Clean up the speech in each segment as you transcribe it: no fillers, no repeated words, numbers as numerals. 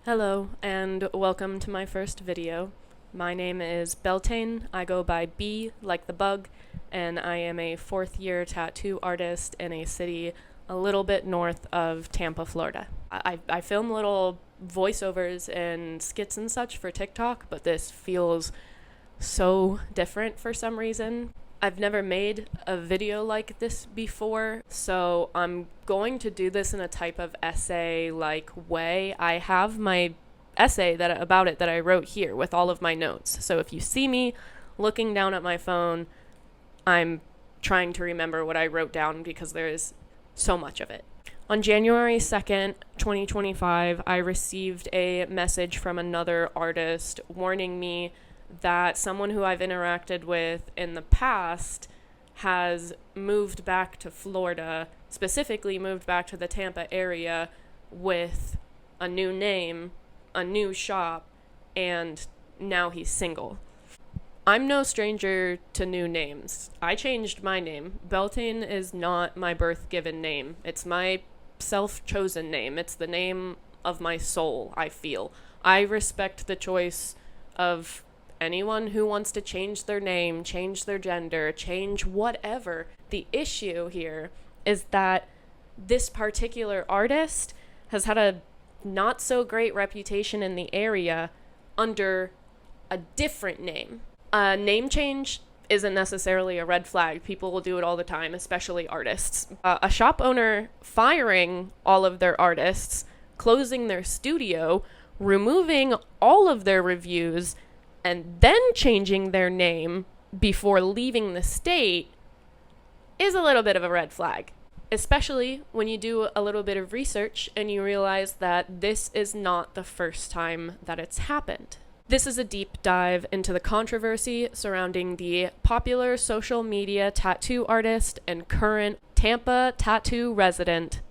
Hello, and welcome to my first video. My name is Beltane. I go by B like the bug, and I am a fourth-year tattoo artist in a city a little bit north of Tampa, Florida. I film little voiceovers and skits and such for TikTok, but this feels so different for some reason. I've never made a video like this before, so I'm going to do this in a type of essay-like way. I have my essay about it that I wrote here with all of my notes. So if you see me looking down at my phone, I'm trying to remember what I wrote down because there is so much of it. On January 2nd, 2025, I received a message from another artist warning me that someone who I've interacted with in the past has moved back to Florida, specifically moved back to the Tampa area with a new name, a new shop, and now he's single. I'm no stranger to new names. I changed my name. Beltane is not my birth-given name. It's my self-chosen name. It's the name of my soul, I feel. I respect the choice of anyone who wants to change their name, change their gender, change whatever. The issue here is that this particular artist has had a not so great reputation in the area under a different name. A name change isn't necessarily a red flag. People will do it all the time, especially artists. A shop owner firing all of their artists, closing their studio, removing all of their reviews, and then changing their name before leaving the state is a little bit of a red flag, especially when you do a little bit of research and you realize that this is not the first time that it's happened. This is a deep dive into the controversy surrounding the popular social media tattoo artist and current Tampa tattoo resident,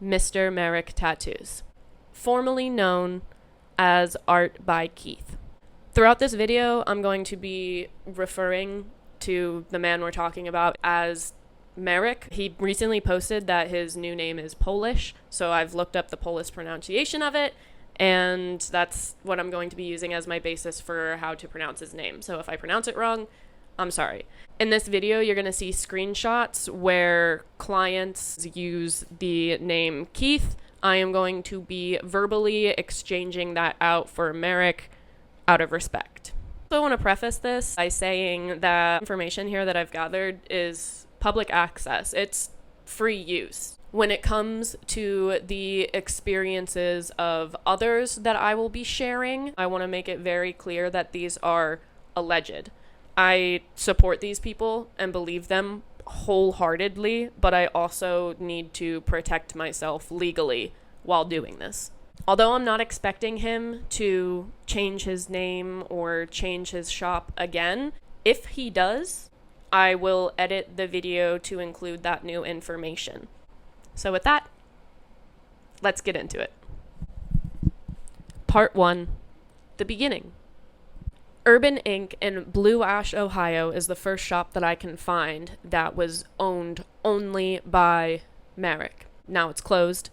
MrMarekTattoo, formerly known as art.by.keith. Throughout this video, I'm going to be referring to the man we're talking about as Marek. He recently posted that his new name is Polish, so I've looked up the Polish pronunciation of it, and that's what I'm going to be using as my basis for how to pronounce his name. So if I pronounce it wrong, I'm sorry. In this video, you're going to see screenshots where clients use the name Keith. I am going to be verbally exchanging that out for Marek out of respect. So I want to preface this by saying that information here that I've gathered is public access. It's free use. When it comes to the experiences of others that I will be sharing, I want to make it very clear that these are alleged. I support these people and believe them wholeheartedly, but I also need to protect myself legally while doing this. Although I'm not expecting him to change his name or change his shop again, if he does, I will edit the video to include that new information. So with that, let's get into it. Part 1, the beginning. Urbn Ink in Blue Ash, Ohio is the first shop that I can find that was owned only by Marek. Now it's closed.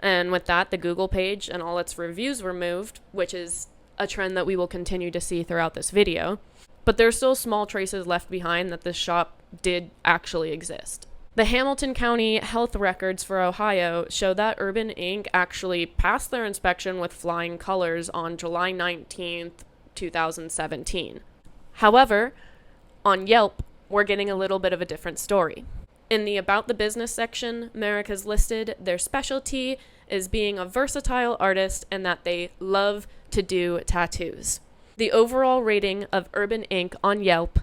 And with that, the Google page and all its reviews were moved, which is a trend that we will continue to see throughout this video. But there's still small traces left behind that this shop did actually exist. The Hamilton County health records for Ohio show that Urbn Ink actually passed their inspection with flying colors on July 19th, 2017. However, on Yelp, we're getting a little bit of a different story. In the About the Business section, Marek has listed their specialty as being a versatile artist and that they love to do tattoos. The overall rating of Urbn Ink on Yelp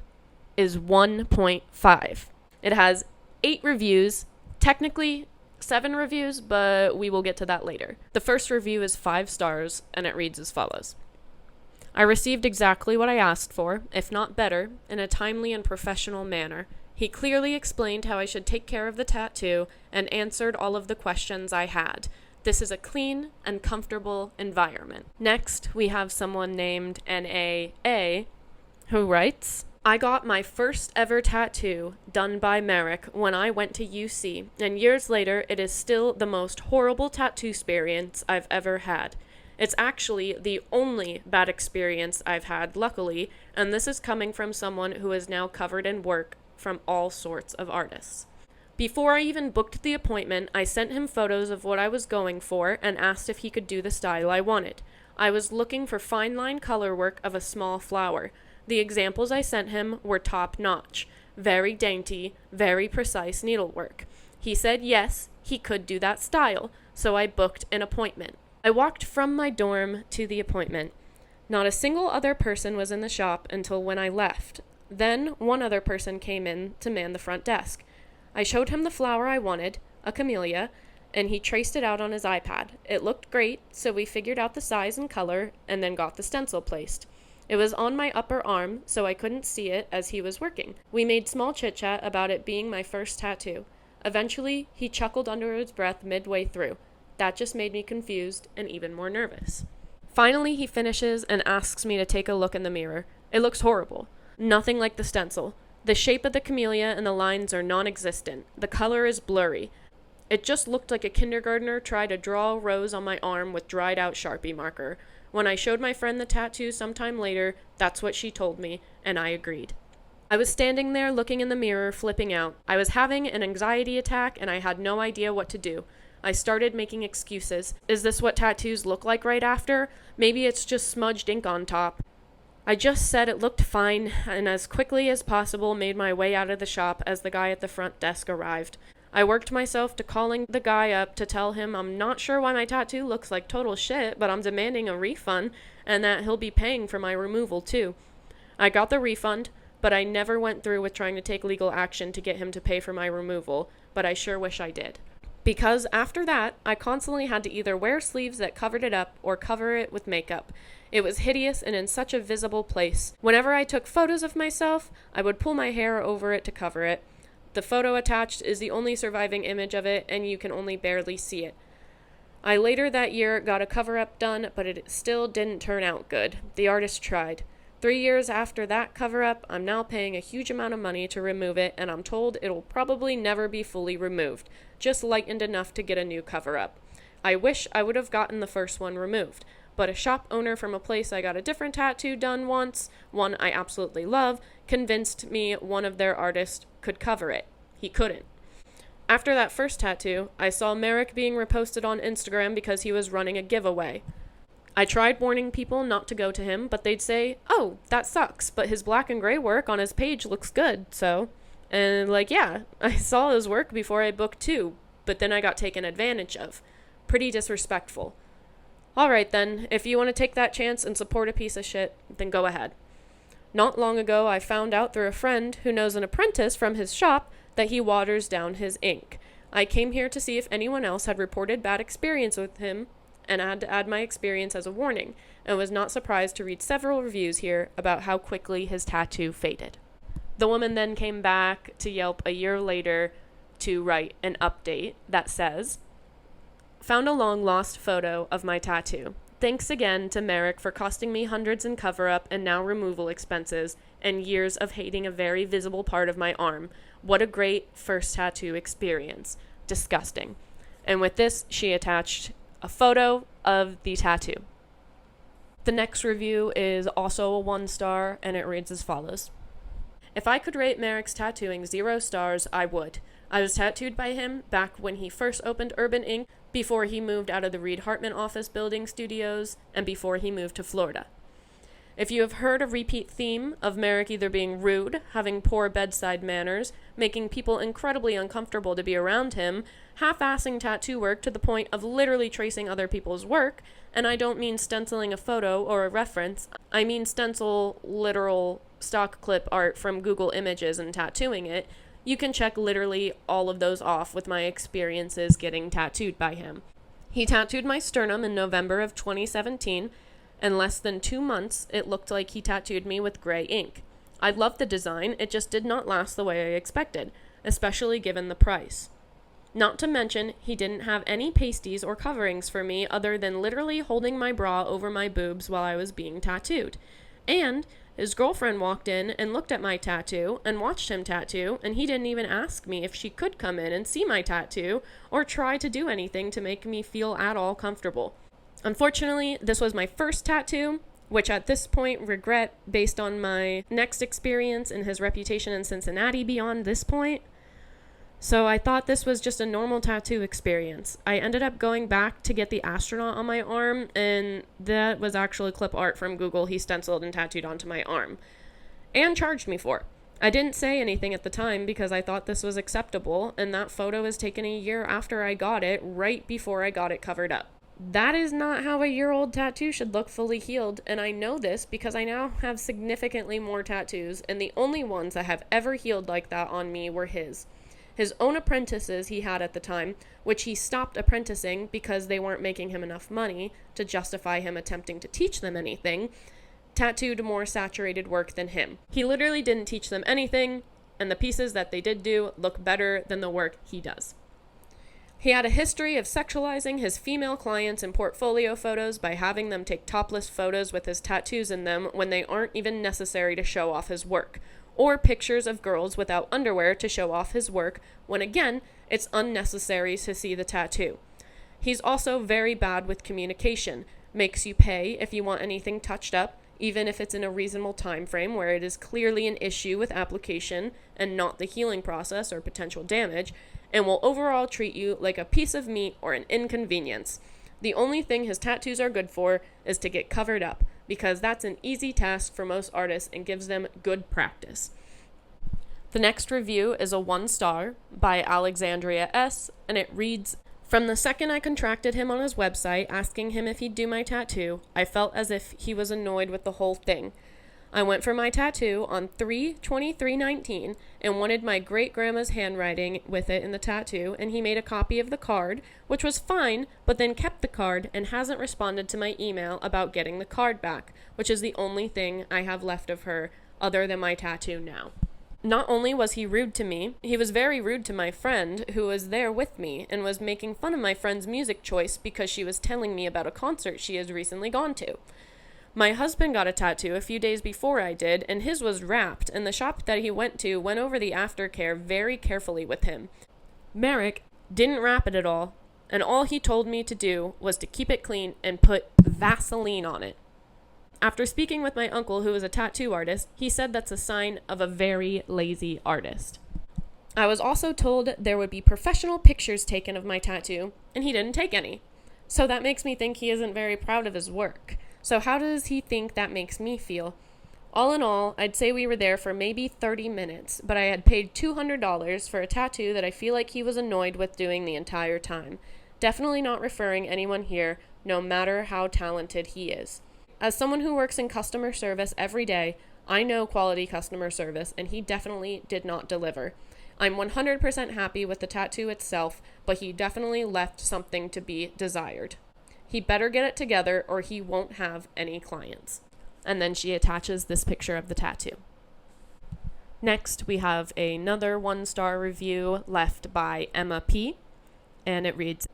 is 1.5. It has 8 reviews, technically 7 reviews, but we will get to that later. The first review is 5 stars, and it reads as follows. I received exactly what I asked for, if not better, in a timely and professional manner. He clearly explained how I should take care of the tattoo and answered all of the questions I had. This is a clean and comfortable environment. Next, we have someone named NAA who writes, I got my first ever tattoo done by Marek when I went to UC, and years later, it is still the most horrible tattoo experience I've ever had. It's actually the only bad experience I've had, luckily, and this is coming from someone who is now covered in work from all sorts of artists. Before I even booked the appointment, I sent him photos of what I was going for and asked if he could do the style I wanted. I was looking for fine line color work of a small flower. The examples I sent him were top-notch, very dainty, very precise needlework. He said yes, he could do that style, so I booked an appointment. I walked from my dorm to the appointment. Not a single other person was in the shop until when I left. Then one other person came in to man the front desk. I showed him the flower I wanted, a camellia, and he traced it out on his iPad. It looked great, so we figured out the size and color and then got the stencil placed. It was on my upper arm, so I couldn't see it as he was working. We made small chit-chat about it being my first tattoo. Eventually, he chuckled under his breath midway through. That just made me confused and even more nervous. Finally, he finishes and asks me to take a look in the mirror. It looks horrible. Nothing like the stencil. The shape of the camellia and the lines are non-existent. The color is blurry. It just looked like a kindergartner tried to draw a rose on my arm with dried out Sharpie marker. When I showed my friend the tattoo sometime later, that's what she told me, and I agreed. I was standing there looking in the mirror, flipping out. I was having an anxiety attack and I had no idea what to do. I started making excuses. Is this what tattoos look like right after? Maybe it's just smudged ink on top. I just said it looked fine, and as quickly as possible made my way out of the shop as the guy at the front desk arrived. I worked myself to calling the guy up to tell him I'm not sure why my tattoo looks like total shit, but I'm demanding a refund, and that he'll be paying for my removal too. I got the refund, but I never went through with trying to take legal action to get him to pay for my removal, but I sure wish I did. Because after that, I constantly had to either wear sleeves that covered it up or cover it with makeup. It was hideous and in such a visible place. Whenever I took photos of myself, I would pull my hair over it to cover it. The photo attached is the only surviving image of it, and you can only barely see it. I later that year got a cover-up done, but it still didn't turn out good. The artist tried. 3 years after that cover-up, I'm now paying a huge amount of money to remove it, and I'm told it'll probably never be fully removed, just lightened enough to get a new cover-up. I wish I would have gotten the first one removed, but a shop owner from a place I got a different tattoo done once, one I absolutely love, convinced me one of their artists could cover it. He couldn't. After that first tattoo, I saw Marek being reposted on Instagram because he was running a giveaway. I tried warning people not to go to him, but they'd say, "Oh, that sucks, but his black and gray work on his page looks good, so..." And yeah, I saw his work before I booked too, but then I got taken advantage of. Pretty disrespectful. Alright then, if you want to take that chance and support a piece of shit, then go ahead. Not long ago, I found out through a friend who knows an apprentice from his shop that he waters down his ink. I came here to see if anyone else had reported bad experience with him, and I had to add my experience as a warning, and was not surprised to read several reviews here about how quickly his tattoo faded. The woman then came back to Yelp a year later to write an update that says, "Found a long-lost photo of my tattoo. Thanks again to Marek for costing me hundreds in cover-up and now removal expenses, and years of hating a very visible part of my arm. What a great first tattoo experience. Disgusting." And with this, she attached a photo of the tattoo. The next review is also a 1-star, and it reads as follows. "If I could rate Marek's tattooing 0 stars, I would. I was tattooed by him back when he first opened Urbn Ink, before he moved out of the Reed Hartman office building studios, and before he moved to Florida. If you have heard a repeat theme of Marek either being rude, having poor bedside manners, making people incredibly uncomfortable to be around him, half-assing tattoo work to the point of literally tracing other people's work, and I don't mean stenciling a photo or a reference, I mean stencil literal stock clip art from Google Images and tattooing it, you can check literally all of those off with my experiences getting tattooed by him. He tattooed my sternum in November of 2017, and less than 2 months, it looked like he tattooed me with gray ink. I loved the design, it just did not last the way I expected, especially given the price. Not to mention, he didn't have any pasties or coverings for me other than literally holding my bra over my boobs while I was being tattooed. And his girlfriend walked in and looked at my tattoo and watched him tattoo, and he didn't even ask me if she could come in and see my tattoo or try to do anything to make me feel at all comfortable. Unfortunately, this was my first tattoo, which at this point regret based on my next experience and his reputation in Cincinnati beyond this point. So I thought this was just a normal tattoo experience. I ended up going back to get the astronaut on my arm, and that was actually clip art from Google he stenciled and tattooed onto my arm, and charged me for. I didn't say anything at the time because I thought this was acceptable, and that photo was taken a year after I got it, right before I got it covered up. That is not how a year-old tattoo should look fully healed, and I know this because I now have significantly more tattoos, and the only ones that have ever healed like that on me were his. His own apprentices he had at the time, which he stopped apprenticing because they weren't making him enough money to justify him attempting to teach them anything, tattooed more saturated work than him. He literally didn't teach them anything, and the pieces that they did do look better than the work he does. He had a history of sexualizing his female clients in portfolio photos by having them take topless photos with his tattoos in them when they aren't even necessary to show off his work, or pictures of girls without underwear to show off his work when, again, it's unnecessary to see the tattoo. He's also very bad with communication, makes you pay if you want anything touched up, even if it's in a reasonable time frame where it is clearly an issue with application and not the healing process or potential damage, and will overall treat you like a piece of meat or an inconvenience. The only thing his tattoos are good for is to get covered up, because that's an easy task for most artists and gives them good practice. The next review is a 1-star by Alexandria S., and it reads, "From the second I contracted him on his website asking him if he'd do my tattoo, I felt as if he was annoyed with the whole thing. I went for my tattoo on 3/23/19 and wanted my great-grandma's handwriting with it in the tattoo, and he made a copy of the card, which was fine, but then kept the card and hasn't responded to my email about getting the card back, which is the only thing I have left of her other than my tattoo now. Not only was he rude to me, he was very rude to my friend who was there with me and was making fun of my friend's music choice because she was telling me about a concert she has recently gone to. My husband got a tattoo a few days before I did, and his was wrapped, and the shop that he went to went over the aftercare very carefully with him. Marek didn't wrap it at all, and all he told me to do was to keep it clean and put Vaseline on it. After speaking with my uncle, who is a tattoo artist, he said that's a sign of a very lazy artist. I was also told there would be professional pictures taken of my tattoo, and he didn't take any. So that makes me think he isn't very proud of his work. So how does he think that makes me feel? All in all, I'd say we were there for maybe 30 minutes, but I had paid $200 for a tattoo that I feel like he was annoyed with doing the entire time. Definitely not referring anyone here, no matter how talented he is. As someone who works in customer service every day, I know quality customer service, and he definitely did not deliver. I'm 100% happy with the tattoo itself, but he definitely left something to be desired. He better get it together or he won't have any clients." And then she attaches this picture of the tattoo. Next, we have another 1-star review left by Emma P., and it reads,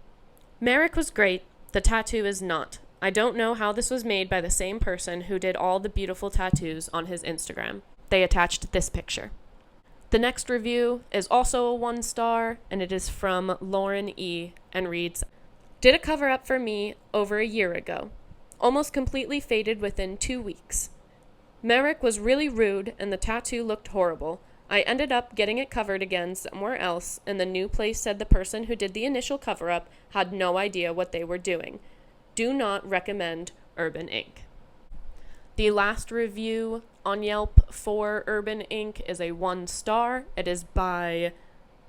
"Marek was great. The tattoo is not. I don't know how this was made by the same person who did all the beautiful tattoos on his Instagram." They attached this picture. The next review is also a 1-star, and it is from Lauren E., and reads, "Did a cover-up for me over a year ago. Almost completely faded within 2 weeks. Marek was really rude, and the tattoo looked horrible. I ended up getting it covered again somewhere else, and the new place said the person who did the initial cover-up had no idea what they were doing. Do not recommend Urbn Ink." The last review on Yelp for Urbn Ink is a 1-star. It is by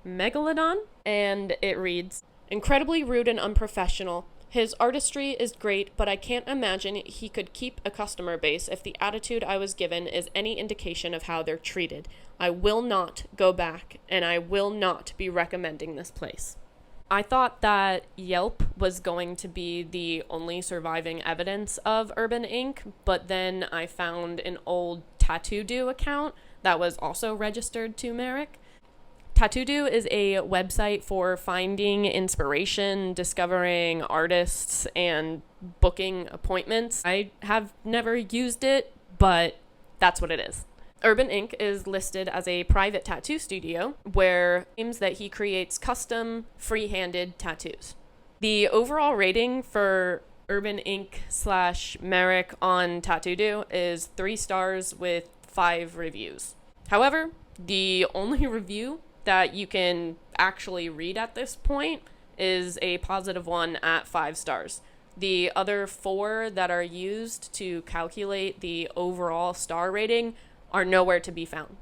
Megalodon, and it reads, "Incredibly rude and unprofessional. His artistry is great, but I can't imagine he could keep a customer base if the attitude I was given is any indication of how they're treated. I will not go back, and I will not be recommending this place." I thought that Yelp was going to be the only surviving evidence of Urbn Ink, but then I found an old Tattoo account that was also registered to Marek. Tattoo is a website for finding inspiration, discovering artists, and booking appointments. I have never used it, but that's what it is. Urbn Ink is listed as a private tattoo studio where it claims that he creates custom, free-handed tattoos. The overall rating for Urbn Ink / Marek on Tattoo is 3 stars with 5 reviews. However, the only review that you can actually read at this point is a positive one at 5 stars. The other 4 that are used to calculate the overall star rating are nowhere to be found.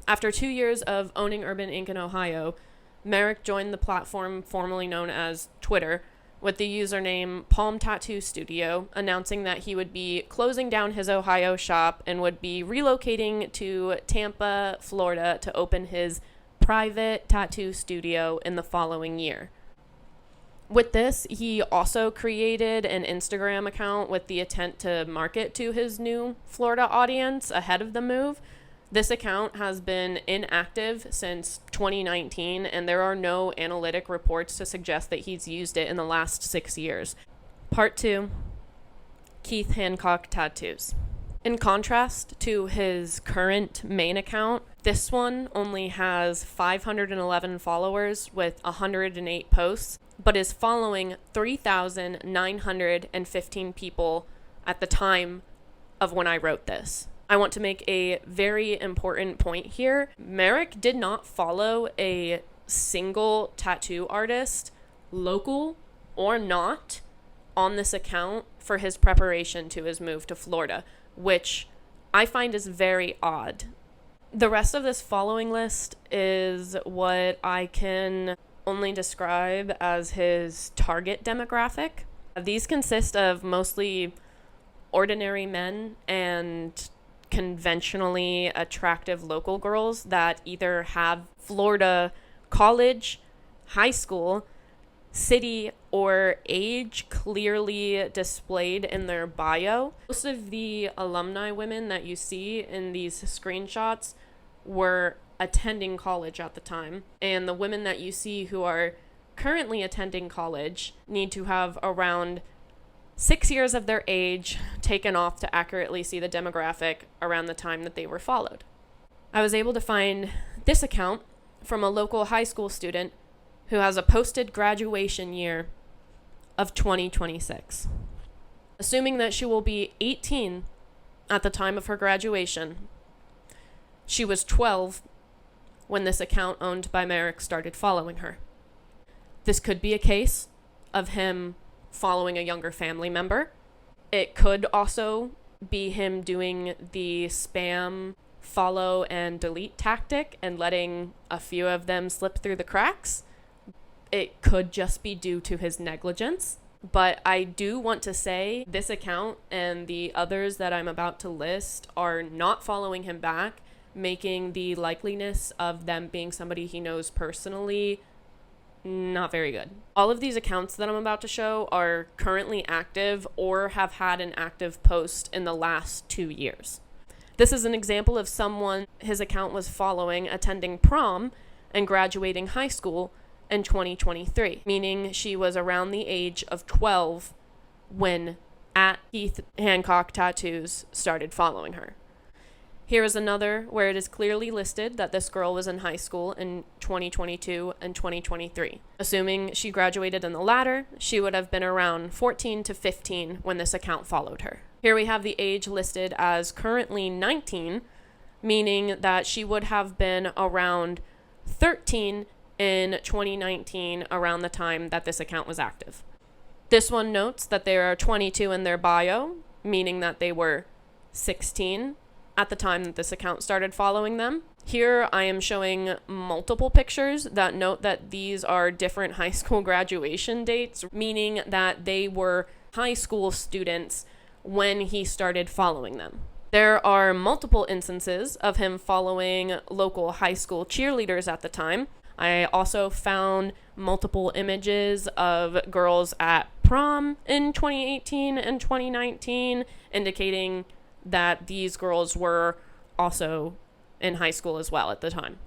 After 2 years of owning Urbn Ink in Ohio, Marek joined the platform formerly known as Twitter with the username Palm Tattoo Studio, announcing that he would be closing down his Ohio shop and would be relocating to Tampa, Florida to open his private tattoo studio in the following year. With this, he also created an Instagram account with the intent to market to his new Florida audience ahead of the move. This account has been inactive since 2019, and there are no analytic reports to suggest that he's used it in the last 6 years. Part 2, Keith Hancock Tattoos. In contrast to his current main account, this one only has 511 followers with 108 posts, but is following 3,915 people at the time of when I wrote this. I want to make a very important point here. Marek did not follow a single tattoo artist, local or not, on this account for his preparation to his move to Florida, which I find is very odd. The rest of this following list is what I can only describe as his target demographic. These consist of mostly ordinary men and conventionally attractive local girls that either have Florida college, high school, city, or age clearly displayed in their bio. Most of the alumni women that you see in these screenshots were attending college at the time, and the women that you see who are currently attending college need to have around 6 years of their age taken off to accurately see the demographic around the time that they were followed. I was able to find this account from a local high school student who has a posted graduation year of 2026. Assuming that she will be 18 at the time of her graduation, she was 12 when this account owned by Marek started following her. This could be a case of him following a younger family member. It could also be him doing the spam follow and delete tactic and letting a few of them slip through the cracks. It could just be due to his negligence. But I do want to say this account and the others that I'm about to list are not following him back, making the likeliness of them being somebody he knows personally not very good. All of these accounts that I'm about to show are currently active or have had an active post in the last 2 years. This is an example of someone his account was following attending prom and graduating high school in 2023, meaning she was around the age of 12 when @Keith Hancock Tattoos started following her. Here is another where it is clearly listed that this girl was in high school in 2022 and 2023. Assuming she graduated in the latter, she would have been around 14 to 15 when this account followed her. Here we have the age listed as currently 19, meaning that she would have been around 13 in 2019, around the time that this account was active. This one notes that they are 22 in their bio, meaning that they were 16 at the time that this account started following them. Here I am showing multiple pictures that note that these are different high school graduation dates, meaning that they were high school students when he started following them. There are multiple instances of him following local high school cheerleaders at the time. I also found multiple images of girls at prom in 2018 and 2019, indicating that these girls were also in high school as well at the time.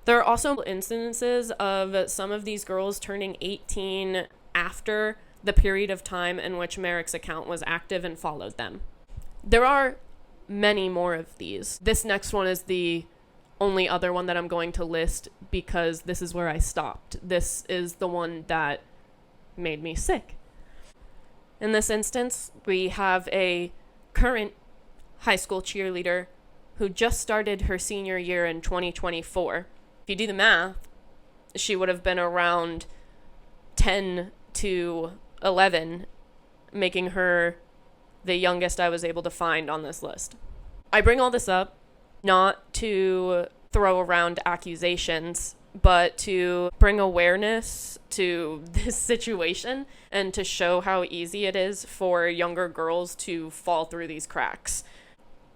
There are also instances of some of these girls turning 18 after the period of time in which Marek's account was active and followed them. There are many more of these. This next one is the only other one that I'm going to list because this is where I stopped. This is the one that made me sick. In this instance, we have a current high school cheerleader who just started her senior year in 2024. If you do the math, she would have been around 10 to 11, making her the youngest I was able to find on this list. I bring all this up not to throw around accusations, but to bring awareness to this situation and to show how easy it is for younger girls to fall through these cracks.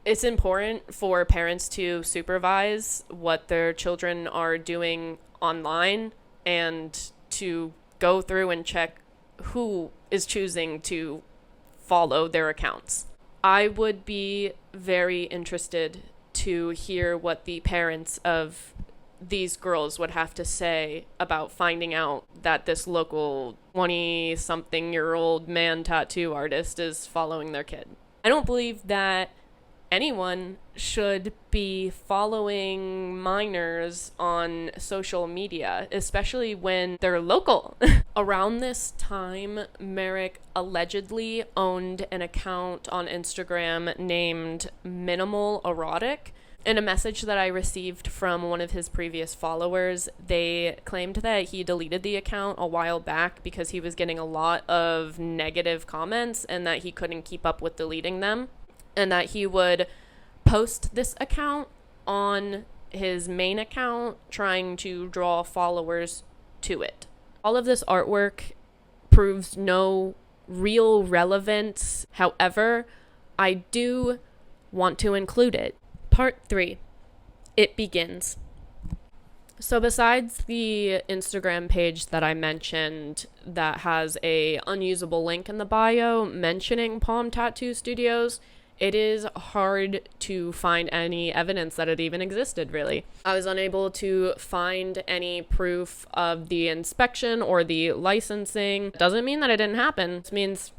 It's important for parents to supervise what their children are doing online and to go through and check who is choosing to follow their accounts. I would be very interested to hear what the parents of these girls would have to say about finding out that this local 20-something-year-old man tattoo artist is following their kid. I don't believe that anyone should be following minors on social media, especially when they're local. Around this time, Marek allegedly owned an account on Instagram named Minimal Erotic. In a message that I received from one of his previous followers, they claimed that he deleted the account a while back because he was getting a lot of negative comments and that he couldn't keep up with deleting them, and that he would post this account on his main account trying to draw followers to it. All of this artwork proves no real relevance. However, I do want to include it. Part 3. It begins. So besides the Instagram page that I mentioned that has a unusable link in the bio mentioning Palm Tattoo Studios, it is hard to find any evidence that it even existed, really. I was unable to find any proof of the inspection or the licensing. Doesn't mean that it didn't happen. It means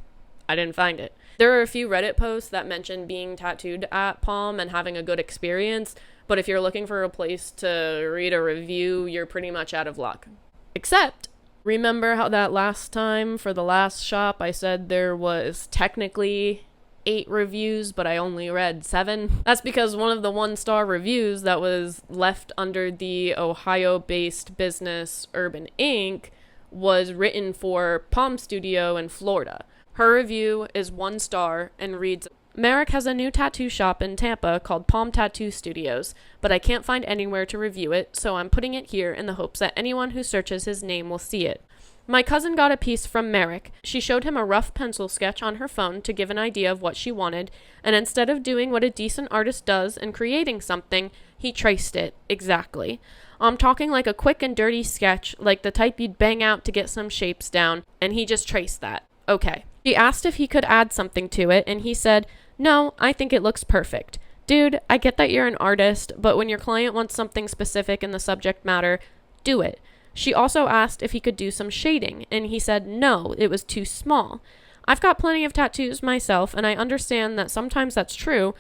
I didn't find it. There are a few Reddit posts that mention being tattooed at Palm and having a good experience, but if you're looking for a place to read a review, you're pretty much out of luck. Except, remember how that last time for the last shop I said there was technically 8 reviews, but I only read 7? That's because one of the 1-star reviews that was left under the Ohio-based business Urbn Ink was written for Palm Studio in Florida. Her review is 1 star and reads, "Marek has a new tattoo shop in Tampa called Palm Tattoo Studios, but I can't find anywhere to review it, so I'm putting it here in the hopes that anyone who searches his name will see it. My cousin got a piece from Marek. She showed him a rough pencil sketch on her phone to give an idea of what she wanted, and instead of doing what a decent artist does and creating something, he traced it, exactly. I'm talking like a quick and dirty sketch, like the type you'd bang out to get some shapes down, and he just traced that. Okay." She asked if he could add something to it, and he said, "No, I think it looks perfect. Dude, I get that you're an artist, but when your client wants something specific in the subject matter, do it." She also asked if he could do some shading, and he said no, it was too small. I've got plenty of tattoos myself, and I understand that sometimes that's true,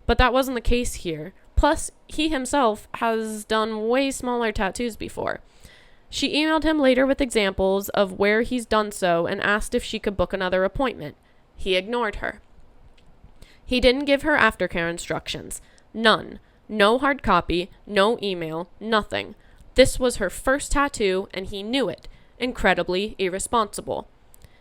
but that wasn't the case here. Plus, he himself has done way smaller tattoos before. She emailed him later with examples of where he's done so and asked if she could book another appointment. He ignored her. He didn't give her aftercare instructions. None. No hard copy, no email, nothing. This was her first tattoo, and he knew it. Incredibly irresponsible.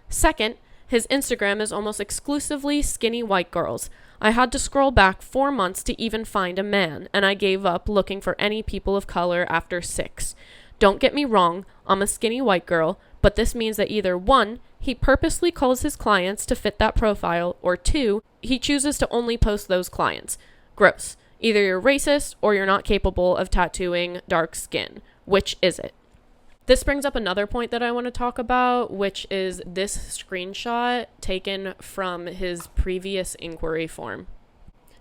Second, his Instagram is almost exclusively skinny white girls. I had to scroll back 4 months to even find a man, and I gave up looking for any people of color after 6. Don't get me wrong, I'm a skinny white girl, but this means that either 1, he purposely calls his clients to fit that profile, or 2, he chooses to only post those clients. Gross. Either you're racist or you're not capable of tattooing dark skin. Which is it? This brings up another point that I want to talk about, which is this screenshot taken from his previous inquiry form.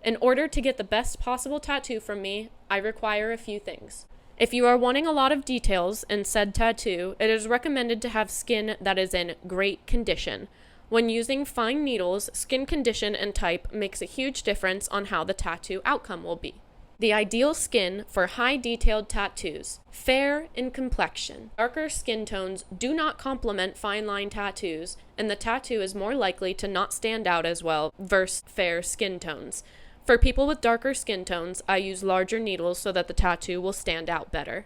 In order to get the best possible tattoo from me, I require a few things. If you are wanting a lot of details in said tattoo, it is recommended to have skin that is in great condition. When using fine needles, skin condition and type makes a huge difference on how the tattoo outcome will be. The ideal skin for high detailed tattoos. Fair in complexion. Darker skin tones do not complement fine line tattoos, and the tattoo is more likely to not stand out as well versus fair skin tones. For people with darker skin tones, I use larger needles so that the tattoo will stand out better.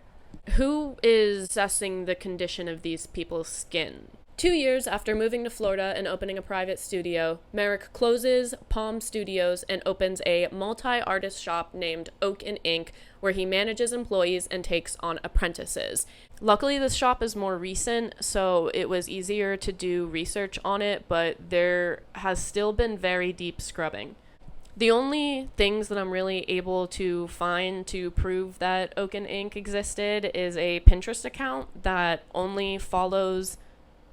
Who is assessing the condition of these people's skin? 2 years after moving to Florida and opening a private studio, Marek closes Palm Studios and opens a multi-artist shop named Urbn Ink, where he manages employees and takes on apprentices. Luckily, this shop is more recent, so it was easier to do research on it, but there has still been very deep scrubbing. The only things that I'm really able to find to prove that Urbn Ink existed is a Pinterest account that only follows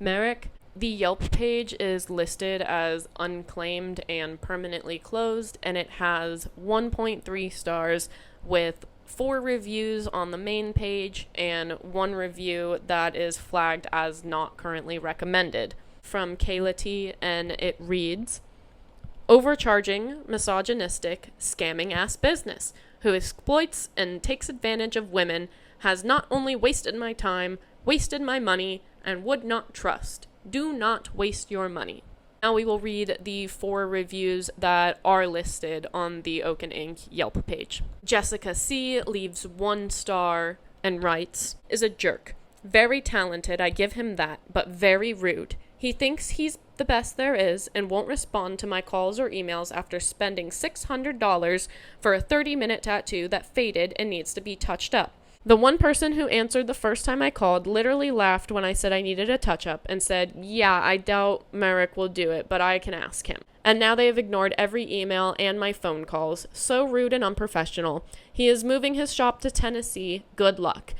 Marek. The Yelp page is listed as unclaimed and permanently closed, and it has 1.3 stars with 4 reviews on the main page and 1 review that is flagged as not currently recommended from Kayla T, and it reads, "Overcharging, misogynistic, scamming ass business who exploits and takes advantage of women has not only wasted my time, wasted my money, and would not trust. Do not waste your money." Now we will read the 4 reviews that are listed on the Urbn Ink Yelp page. Jessica C. leaves 1 star and writes, "Is a jerk. Very talented, I give him that, but very rude. He thinks he's the best there is and won't respond to my calls or emails after spending $600 for a 30-minute tattoo that faded and needs to be touched up. The one person who answered the first time I called literally laughed when I said I needed a touch-up and said, 'Yeah, I doubt Marek will do it, but I can ask him.' And now they have ignored every email and my phone calls. So rude and unprofessional. He is moving his shop to Tennessee. Good luck.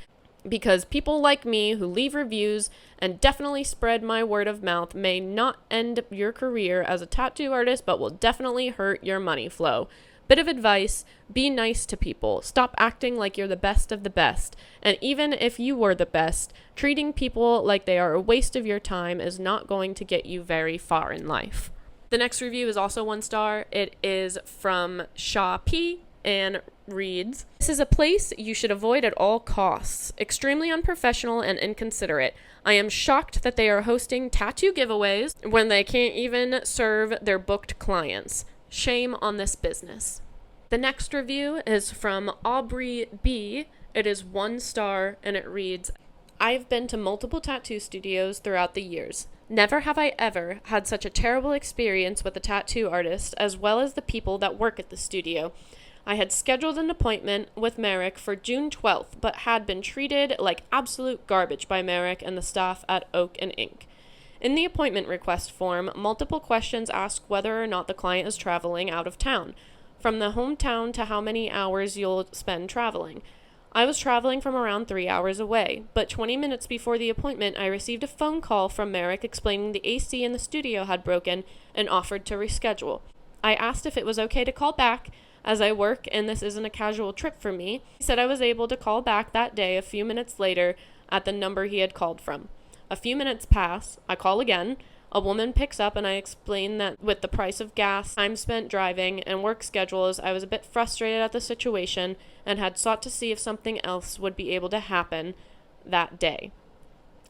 Because people like me who leave reviews and definitely spread my word of mouth may not end your career as a tattoo artist, but will definitely hurt your money flow. Bit of advice, be nice to people. Stop acting like you're the best of the best. And even if you were the best, treating people like they are a waste of your time is not going to get you very far in life." The next review is also 1 star. It is from Shaw P and reads, "This is a place you should avoid at all costs. Extremely unprofessional and inconsiderate. I am shocked that they are hosting tattoo giveaways when they can't even serve their booked clients. Shame on this business." The next review is from Aubrey B. It is 1 star and it reads, "I've been to multiple tattoo studios throughout the years. Never have I ever had such a terrible experience with a tattoo artist as well as the people that work at the studio. I had scheduled an appointment with Marek for June 12th, but had been treated like absolute garbage by Marek and the staff at Urbn Ink. In the appointment request form, multiple questions ask whether or not the client is traveling out of town, from the hometown to how many hours you'll spend traveling. I was traveling from around 3 hours away, but 20 minutes before the appointment, I received a phone call from Marek explaining the AC in the studio had broken and offered to reschedule. I asked if it was okay to call back, as I work and this isn't a casual trip for me. He said I was able to call back that day a few minutes later at the number he had called from. A few minutes pass, I call again, a woman picks up and I explain that with the price of gas, time spent driving, and work schedules, I was a bit frustrated at the situation and had sought to see if something else would be able to happen that day.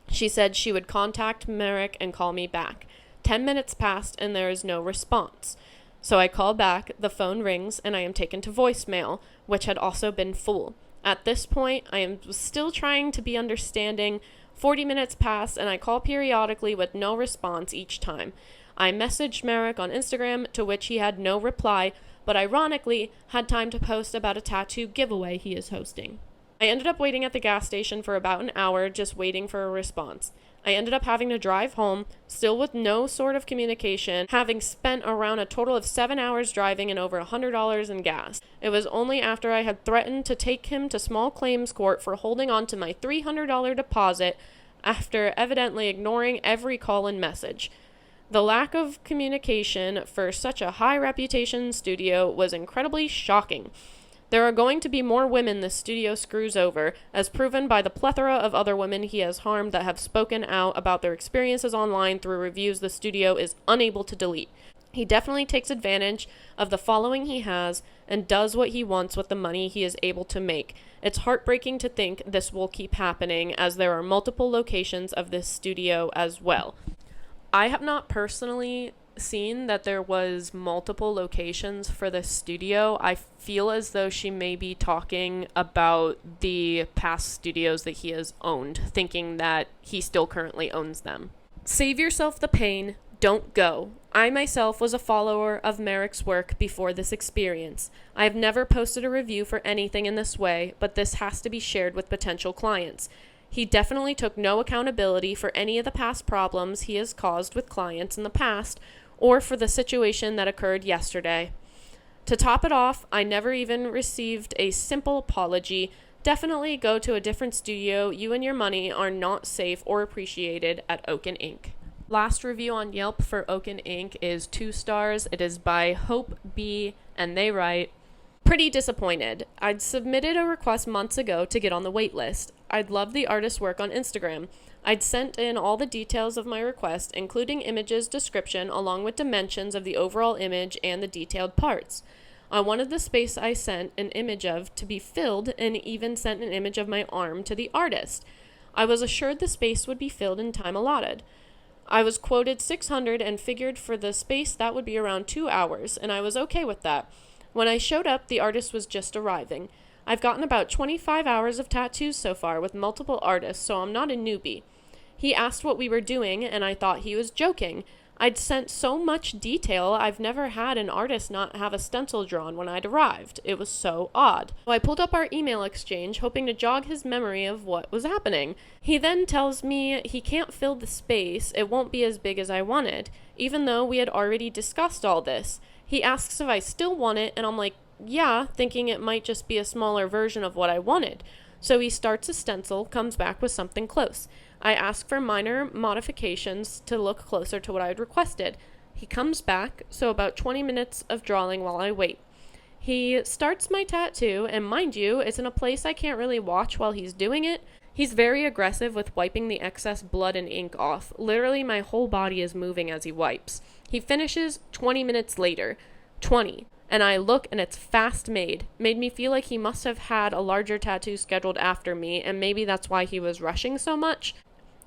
She said she would contact Marek and call me back. 10 minutes passed and there is no response. So I call back, the phone rings, and I am taken to voicemail, which had also been full. At this point, I am still trying to be understanding. 40 minutes pass, and I call periodically with no response each time. I messaged Marek on Instagram, to which he had no reply, but ironically had time to post about a tattoo giveaway he is hosting. I ended up waiting at the gas station for about an hour, just waiting for a response. I ended up having to drive home, still with no sort of communication, having spent around a total of 7 hours driving and over $100 in gas. It was only after I had threatened to take him to small claims court for holding on to my $300 deposit after evidently ignoring every call and message. The lack of communication for such a high reputation studio was incredibly shocking. There are going to be more women this studio screws over, as proven by the plethora of other women he has harmed that have spoken out about their experiences online through reviews the studio is unable to delete. He definitely takes advantage of the following he has and does what he wants with the money he is able to make. It's heartbreaking to think this will keep happening, as there are multiple locations of this studio as well. I have not personally seen that there was multiple locations for this studio. I feel as though she may be talking about the past studios that he has owned, thinking that he still currently owns them. Save yourself the pain. Don't go. I myself was a follower of Marek's work before this experience. I have never posted a review for anything in this way, but this has to be shared with potential clients. He definitely took no accountability for any of the past problems he has caused with clients in the past, or for the situation that occurred yesterday. To top it off, I never even received a simple apology. Definitely go to a different studio. You and your money are not safe or appreciated at Urbn Ink. Last review on Yelp for Urbn Ink is 2 stars. It is by Hope B, and they write, "Pretty disappointed. I'd submitted a request months ago to get on the wait list. I'd love the artist's work on Instagram. I'd sent in all the details of my request, including images, description, along with dimensions of the overall image and the detailed parts. I wanted the space I sent an image of to be filled, and even sent an image of my arm to the artist. I was assured the space would be filled in time allotted. I was quoted $600 and figured for the space that would be around 2 hours, and I was okay with that. When I showed up, the artist was just arriving. I've gotten about 25 hours of tattoos so far with multiple artists, so I'm not a newbie. He asked what we were doing, and I thought he was joking. I'd sent so much detail, I've never had an artist not have a stencil drawn when I'd arrived. It was so odd. So I pulled up our email exchange, hoping to jog his memory of what was happening. He then tells me he can't fill the space, it won't be as big as I wanted, even though we had already discussed all this. He asks if I still want it, and I'm like, yeah, thinking it might just be a smaller version of what I wanted. So he starts a stencil, comes back with something close. I ask for minor modifications to look closer to what I had requested. He comes back, so about 20 minutes of drawing while I wait. He starts my tattoo, and mind you, it's in a place I can't really watch while he's doing it. He's very aggressive with wiping the excess blood and ink off. Literally, my whole body is moving as he wipes. He finishes 20 minutes later. 20. And I look, and it's fast made. Made me feel like he must have had a larger tattoo scheduled after me, and maybe that's why he was rushing so much.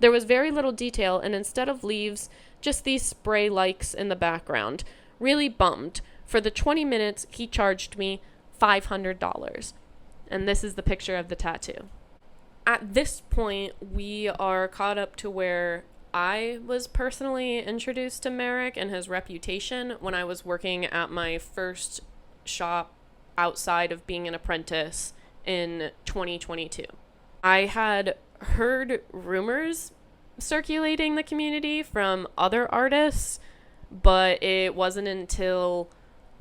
There was very little detail, and instead of leaves, just these spray likes in the background. Really bummed. For the 20 minutes, he charged me $500. And this is the picture of the tattoo. At this point, we are caught up to where I was personally introduced to Marek and his reputation when I was working at my first shop outside of being an apprentice in 2022. I had heard rumors circulating the community from other artists, but it wasn't until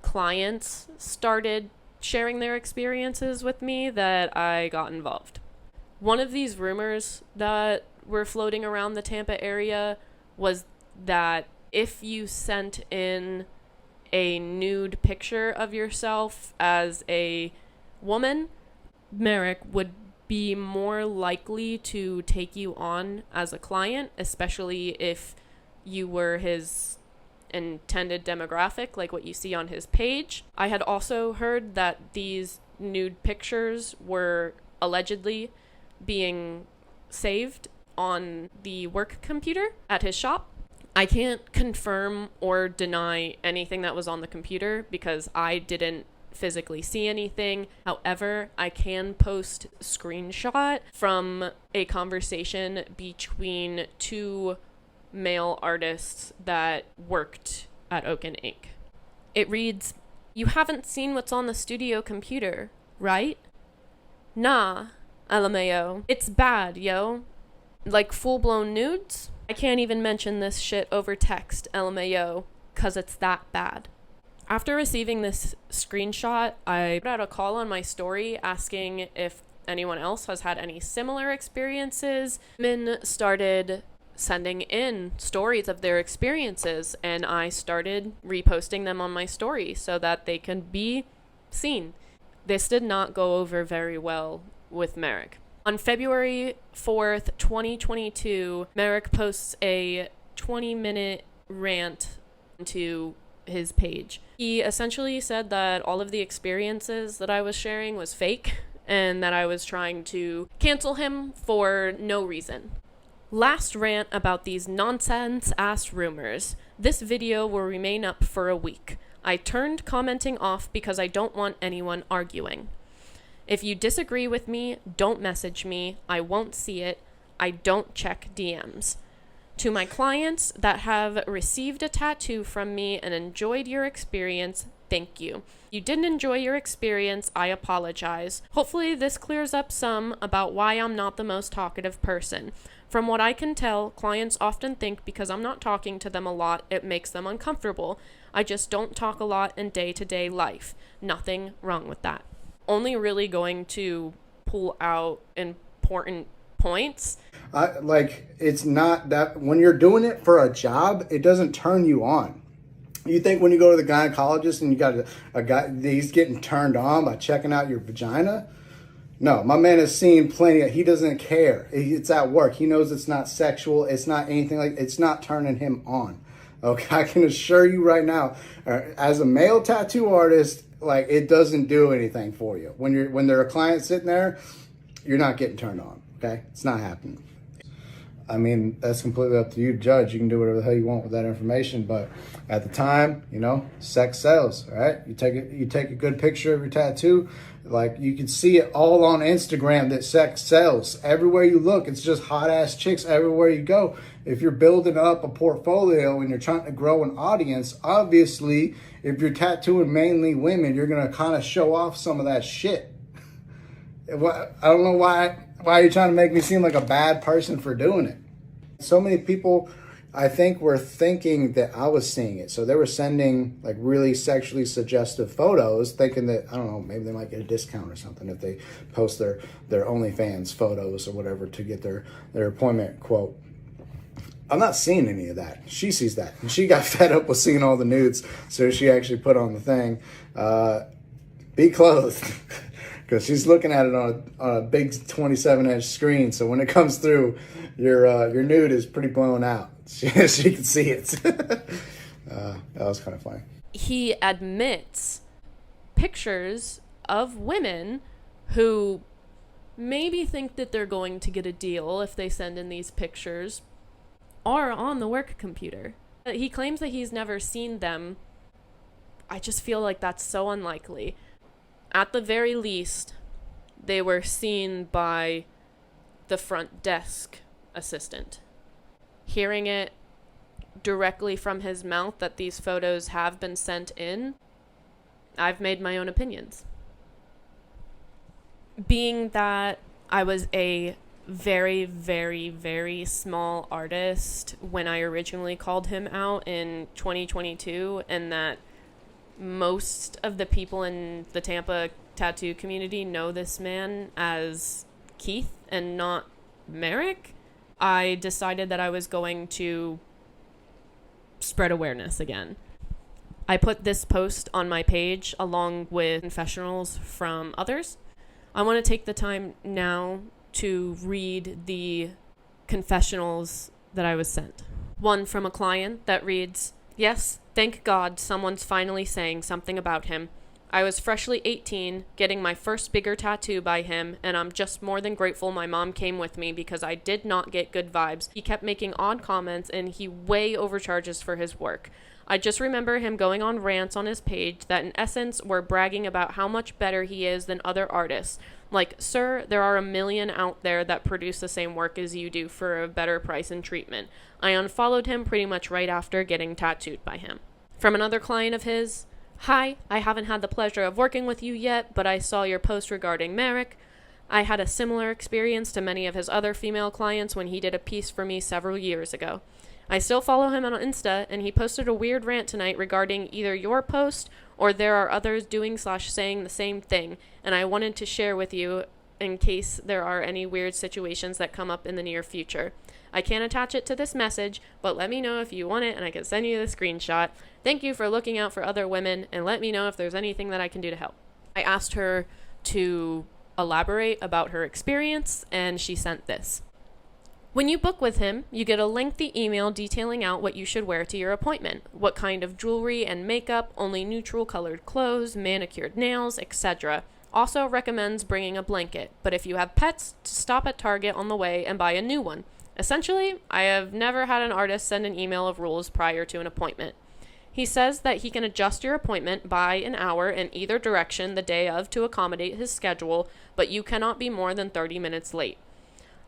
clients started sharing their experiences with me that I got involved. One of these rumors that were floating around the Tampa area was that if you sent in a nude picture of yourself as a woman, Marek would be more likely to take you on as a client, especially if you were his intended demographic, like what you see on his page. I had also heard that these nude pictures were allegedly being saved on the work computer at his shop. I can't confirm or deny anything that was on the computer because I didn't physically see anything. However, I can post a screenshot from a conversation between 2 male artists that worked at Urbn Ink. It reads, "You haven't seen what's on the studio computer, right? Nah, LMAO. It's bad, yo. Like full-blown nudes? I can't even mention this shit over text, LMAO, 'cause it's that bad." After receiving this screenshot, I put out a call on my story asking if anyone else has had any similar experiences. Women started sending in stories of their experiences, and I started reposting them on my story so that they could be seen. This did not go over very well with Marek. On February 4th, 2022, Marek posts a 20-minute rant to his page. He essentially said that all of the experiences that I was sharing was fake and that I was trying to cancel him for no reason. Last rant about these nonsense-ass rumors. This video will remain up for a week. I turned commenting off because I don't want anyone arguing. If you disagree with me, don't message me. I won't see it. I don't check DMs. To my clients that have received a tattoo from me and enjoyed your experience, thank you. If you didn't enjoy your experience, I apologize. Hopefully this clears up some about why I'm not the most talkative person. From what I can tell, clients often think because I'm not talking to them a lot, it makes them uncomfortable. I just don't talk a lot in day-to-day life. Nothing wrong with that. Only really going to pull out important points. It's not that when you're doing it for a job, it doesn't turn you on. You think when you go to the gynecologist and you got a guy, he's getting turned on by checking out your vagina? No, my man has seen plenty. He doesn't care. It's at work. He knows it's not sexual. It's not anything it's not turning him on. Okay, I can assure you right now, as a male tattoo artist, it doesn't do anything for you. When there are clients sitting there, you're not getting turned on. Okay, it's not happening. I mean, that's completely up to you to judge. You can do whatever the hell you want with that information, but at the time, sex sells, all right? You take a good picture of your tattoo, you can see it all on Instagram that sex sells. Everywhere you look, it's just hot ass chicks everywhere you go. If you're building up a portfolio and you're trying to grow an audience, obviously, if you're tattooing mainly women, you're gonna kind of show off some of that shit. I don't know why are you trying to make me seem like a bad person for doing it? So many people, I think, were thinking that I was seeing it. So they were sending really sexually suggestive photos, thinking that, I don't know, maybe they might get a discount or something if they post their OnlyFans photos or whatever to get their appointment quote. I'm not seeing any of that. She sees that. And she got fed up with seeing all the nudes, so she actually put on the thing, be clothed. Because she's looking at it on a big 27-inch screen, so when it comes through, your nude is pretty blown out. She can see it. That was kind of funny. He admits pictures of women who maybe think that they're going to get a deal if they send in these pictures are on the work computer. He claims that he's never seen them. I just feel like that's so unlikely. At the very least, they were seen by the front desk assistant. Hearing it directly from his mouth that these photos have been sent in, I've made my own opinions. Being that I was a very, very, very small artist when I originally called him out in 2022, and that most of the people in the Tampa tattoo community know this man as Keith and not Marek, I decided that I was going to spread awareness again. I put this post on my page along with confessionals from others. I want to take the time now to read the confessionals that I was sent. One from a client that reads, "Yes, thank God someone's finally saying something about him. I was freshly 18, getting my first bigger tattoo by him, and I'm just more than grateful my mom came with me because I did not get good vibes. He kept making odd comments, and he way overcharges for his work. I just remember him going on rants on his page that in essence were bragging about how much better he is than other artists. Like, sir, there are a million out there that produce the same work as you do for a better price and treatment. I unfollowed him pretty much right after getting tattooed by him." From another client of his, "Hi, I haven't had the pleasure of working with you yet, but I saw your post regarding Marek. I had a similar experience to many of his other female clients when he did a piece for me several years ago. I still follow him on Insta, and he posted a weird rant tonight regarding either your post or there are others doing/saying the same thing, and I wanted to share with you in case there are any weird situations that come up in the near future. I can't attach it to this message, but let me know if you want it and I can send you the screenshot. Thank you for looking out for other women, and let me know if there's anything that I can do to help." I asked her to elaborate about her experience, and she sent this. When you book with him, you get a lengthy email detailing out what you should wear to your appointment, what kind of jewelry and makeup, only neutral colored clothes, manicured nails, etc. Also recommends bringing a blanket, but if you have pets, to stop at Target on the way and buy a new one. Essentially, I have never had an artist send an email of rules prior to an appointment. He says that he can adjust your appointment by an hour in either direction the day of to accommodate his schedule, but you cannot be more than 30 minutes late.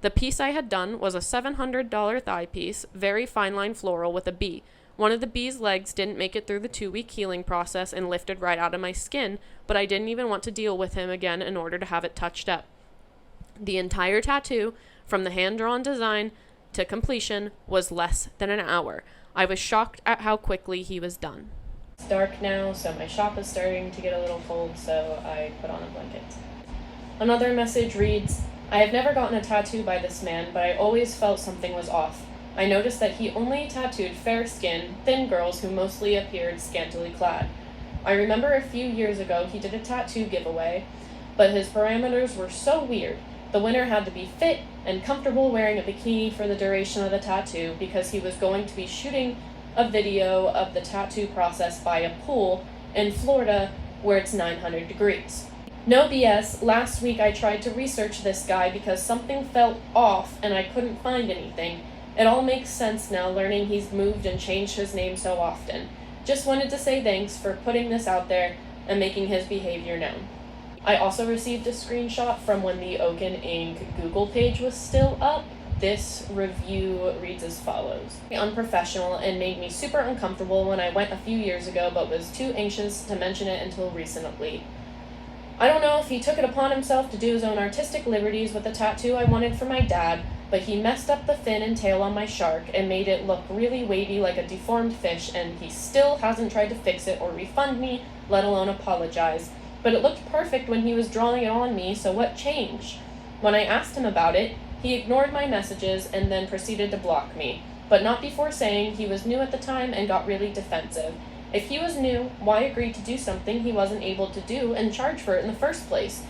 The piece I had done was a $700 thigh piece, very fine line floral with a bee. One of the bee's legs didn't make it through the 2-week healing process and lifted right out of my skin, but I didn't even want to deal with him again in order to have it touched up. The entire tattoo, from the hand-drawn design to completion, was less than an hour. I was shocked at how quickly he was done. It's dark now, so my shop is starting to get a little cold, so I put on a blanket. Another message reads, I have never gotten a tattoo by this man, but I always felt something was off. I noticed that he only tattooed fair-skinned, thin girls who mostly appeared scantily clad. I remember a few years ago he did a tattoo giveaway, but his parameters were so weird. The winner had to be fit and comfortable wearing a bikini for the duration of the tattoo because he was going to be shooting a video of the tattoo process by a pool in Florida where it's 900 degrees. No BS, last week I tried to research this guy because something felt off and I couldn't find anything. It all makes sense now learning he's moved and changed his name so often. Just wanted to say thanks for putting this out there and making his behavior known. I also received a screenshot from when the Urbn Ink Google page was still up. This review reads as follows. Unprofessional and made me super uncomfortable when I went a few years ago but was too anxious to mention it until recently. I don't know if he took it upon himself to do his own artistic liberties with the tattoo I wanted for my dad, but he messed up the fin and tail on my shark and made it look really wavy like a deformed fish, and he still hasn't tried to fix it or refund me, let alone apologize. But it looked perfect when he was drawing it on me, so what changed? When I asked him about it, he ignored my messages and then proceeded to block me, but not before saying he was new at the time and got really defensive. If he was new, why agree to do something he wasn't able to do and charge for it in the first place?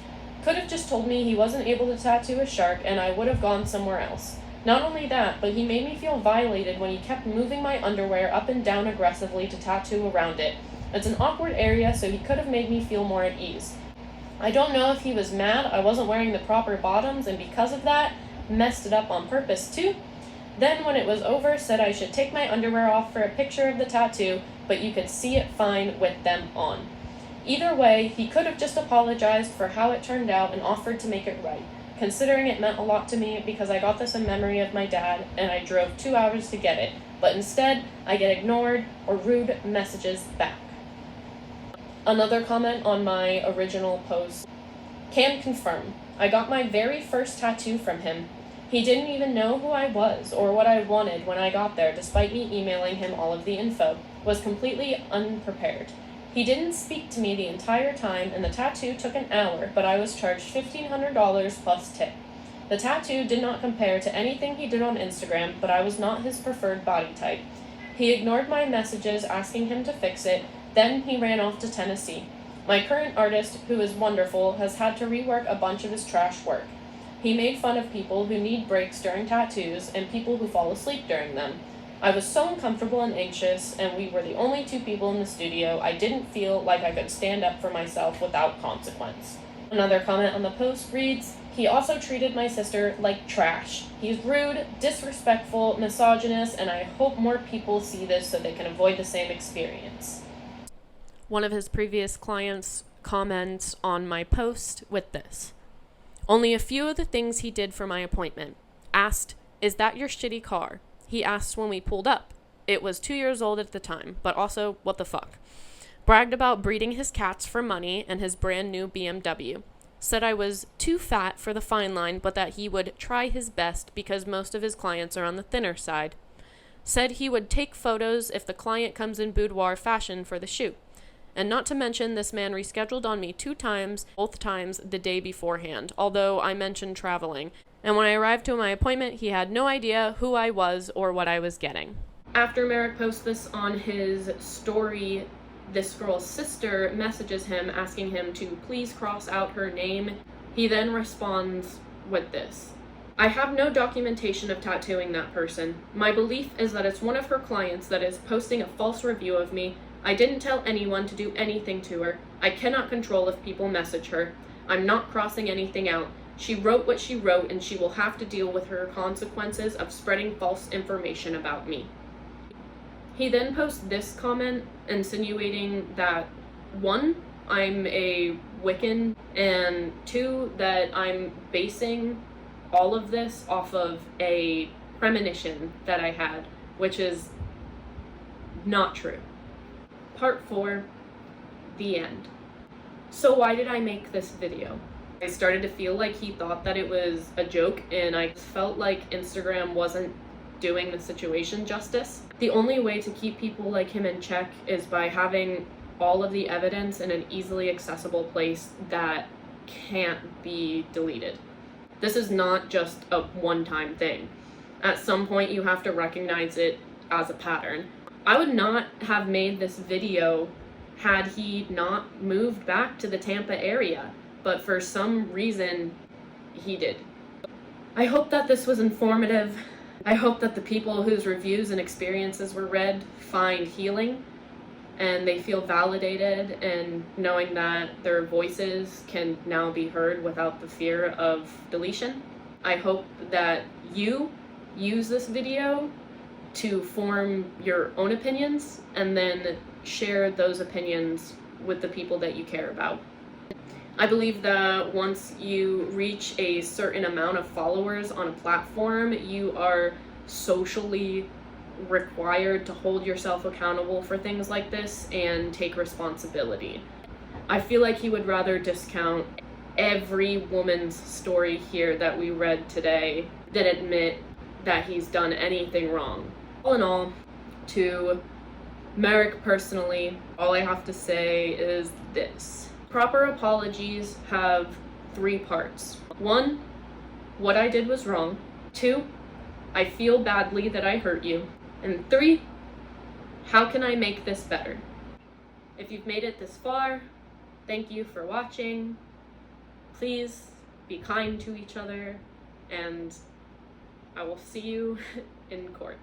Could have just told me he wasn't able to tattoo a shark and I would have gone somewhere else. Not only that, but he made me feel violated when he kept moving my underwear up and down aggressively to tattoo around it. It's an awkward area, so he could have made me feel more at ease. I don't know if he was mad I wasn't wearing the proper bottoms and because of that, messed it up on purpose too. Then when it was over, said I should take my underwear off for a picture of the tattoo, but you could see it fine with them on. Either way, he could have just apologized for how it turned out and offered to make it right, considering it meant a lot to me because I got this in memory of my dad and I drove 2 hours to get it, but instead I get ignored or rude messages back. Another comment on my original post. Can confirm, I got my very first tattoo from him. He didn't even know who I was or what I wanted when I got there, despite me emailing him all of the info. Was completely unprepared. He didn't speak to me the entire time, and the tattoo took an hour, but I was charged $1,500 plus tip. The tattoo did not compare to anything he did on Instagram, but I was not his preferred body type. He ignored my messages asking him to fix it, then he ran off to Tennessee. My current artist, who is wonderful, has had to rework a bunch of his trash work. He made fun of people who need breaks during tattoos and people who fall asleep during them. I was so uncomfortable and anxious, and we were the only 2 people in the studio. I didn't feel like I could stand up for myself without consequence. Another comment on the post reads, he also treated my sister like trash. He's rude, disrespectful, misogynist, and I hope more people see this so they can avoid the same experience. One of his previous clients comments on my post with this. Only a few of the things he did for my appointment. Asked, is that your shitty car? He asked when we pulled up. It was 2 years old at the time, but also, what the fuck? Bragged about breeding his cats for money and his brand new BMW. Said I was too fat for the fine line, but that he would try his best because most of his clients are on the thinner side. Said he would take photos if the client comes in boudoir fashion for the shoot. And not to mention, this man rescheduled on me 2 times, both times the day beforehand, although I mentioned traveling. And when I arrived to my appointment, he had no idea who I was or what I was getting. After Marek posts this on his story, this girl's sister messages him asking him to please cross out her name. He then responds with this. I have no documentation of tattooing that person. My belief is that it's one of her clients that is posting a false review of me. I didn't tell anyone to do anything to her. I cannot control if people message her. I'm not crossing anything out. She wrote what she wrote, and she will have to deal with her consequences of spreading false information about me. He then posts this comment insinuating that 1, I'm a Wiccan, and 2, that I'm basing all of this off of a premonition that I had, which is not true. Part 4, the end. So why did I make this video? I started to feel like he thought that it was a joke, and I felt like Instagram wasn't doing the situation justice. The only way to keep people like him in check is by having all of the evidence in an easily accessible place that can't be deleted. This is not just a one-time thing. At some point, you have to recognize it as a pattern. I would not have made this video had he not moved back to the Tampa area, but for some reason, he did. I hope that this was informative. I hope that the people whose reviews and experiences were read find healing and they feel validated, and knowing that their voices can now be heard without the fear of deletion. I hope that you use this video to form your own opinions and then share those opinions with the people that you care about. I believe that once you reach a certain amount of followers on a platform, you are socially required to hold yourself accountable for things like this and take responsibility. I feel like he would rather discount every woman's story here that we read today than admit that he's done anything wrong. All in all, to Marek personally, all I have to say is this. Proper apologies have 3 parts. 1, what I did was wrong. 2, I feel badly that I hurt you. And 3, how can I make this better? If you've made it this far, thank you for watching. Please be kind to each other, and I will see you in court.